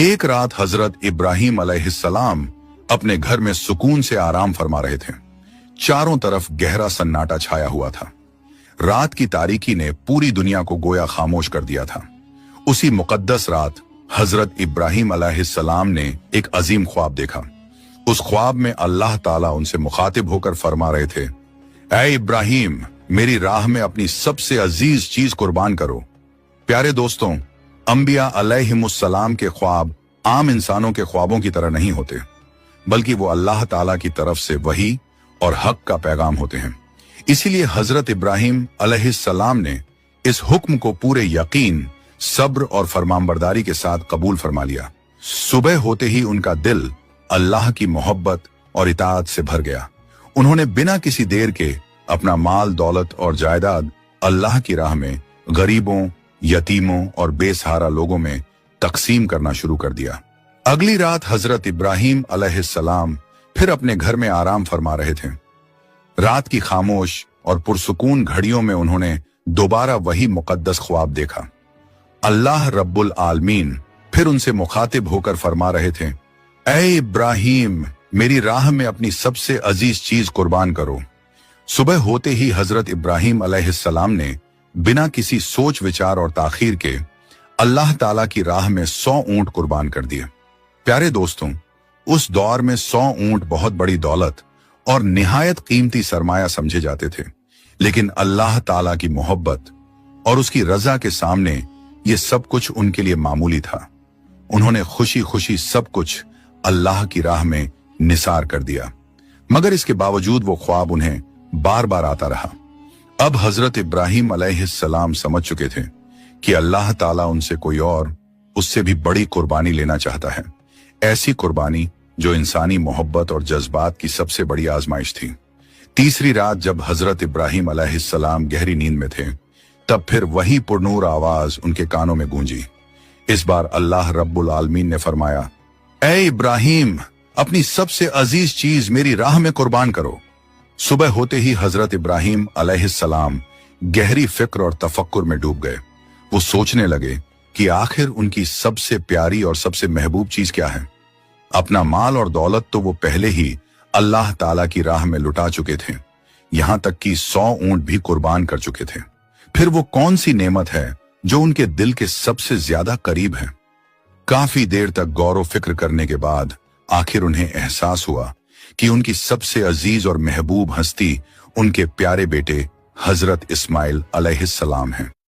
एक रात हजरत इब्राहिम अलैहिस्सलाम अपने घर में सुकून से आराम फरमा रहे थे। चारों तरफ गहरा सन्नाटा छाया हुआ था। रात की तारीकी ने पूरी दुनिया को गोया खामोश कर दिया था। उसी मुकद्दस रात हजरत इब्राहिम अलैहिस्सलाम ने एक अजीम ख्वाब देखा। उस ख्वाब में अल्लाह ताला उनसे मुखातिब होकर फरमा रहे थे, ऐ इब्राहिम, मेरी राह में अपनी सबसे अजीज चीज कुर्बान करो। प्यारे दोस्तों, अंबिया अलैहिमुस्सलाम के ख्वाब आम इंसानों के ख्वाबों की तरह नहीं होते, बल्कि वो अल्लाह ताला की तरफ से वही और हक का पैगाम होते हैं। इसीलिए हजरत इब्राहिम अलैहिस्सलाम ने इस हुक्म को पूरे यकीन, सब्र और फरमानबरदारी के साथ कबूल फरमा लिया। सुबह होते ही उनका दिल अल्लाह की मोहब्बत और इताअत से भर गया। उन्होंने बिना किसी देर के अपना माल, दौलत और जायदाद अल्लाह की राह में गरीबों, यतीमों और बेसहारा लोगों में तकसीम करना शुरू कर दिया। अगली रात हजरत इब्राहिम अलैहिस्सलाम फिर अपने घर में आराम फरमा रहे थे। रात की खामोश और पुरसुकून घड़ियों में उन्होंने दोबारा वही मुकद्दस ख्वाब देखा। अल्लाह रब्बुल आलमीन फिर उनसे मुखातिब होकर फरमा रहे थे, ऐ इब्राहिम, मेरी राह में अपनी सबसे अजीज चीज कुर्बान करो। सुबह होते ही हजरत इब्राहिम अलैहिस्सलाम ने बिना किसी सोच विचार और ताखीर के अल्लाह ताला की राह में 100 ऊंट कुर्बान कर दिए। प्यारे दोस्तों, उस दौर में 100 ऊंट बहुत बड़ी दौलत और निहायत कीमती सरमाया समझे जाते थे, लेकिन अल्लाह ताला की मोहब्बत और उसकी रजा के सामने ये सब कुछ उनके लिए मामूली था। उन्होंने खुशी खुशी सब कुछ अल्लाह की राह में निसार कर दिया, मगर इसके बावजूद वो ख्वाब उन्हें बार बार आता रहा। अब हजरत इब्राहिम अलैहिस्सलाम समझ चुके थे कि अल्लाह ताला उनसे कोई और, उससे भी बड़ी कुर्बानी लेना चाहता है। ऐसी कुर्बानी जो इंसानी मोहब्बत और जज्बात की सबसे बड़ी आजमाइश थी। तीसरी रात जब हजरत इब्राहिम अलैहिस्सलाम गहरी नींद में थे, तब फिर वही पुरनूर आवाज उनके कानों में गूंजी। इस बार अल्लाह रब्बुल आलमीन ने फरमाया, ऐ इब्राहिम, अपनी सबसे अजीज चीज मेरी राह में कुर्बान करो। सुबह होते ही हजरत इब्राहिम अलैहिस्सलाम गहरी फिक्र और तफक्कुर में डूब गए। वो सोचने लगे कि आखिर उनकी सबसे प्यारी और सबसे महबूब चीज क्या है। अपना माल और दौलत तो वो पहले ही अल्लाह ताला की राह में लुटा चुके थे, यहां तक कि 100 ऊंट भी कुर्बान कर चुके थे। फिर वो कौन सी नेमत है जो उनके दिल के सबसे ज्यादा करीब है। काफी देर तक गौर व फिक्र करने के बाद आखिर उन्हें एहसास हुआ कि उनकी सबसे अजीज और महबूब हस्ती उनके प्यारे बेटे हजरत इस्माइल अलैहिस्सलाम हैं।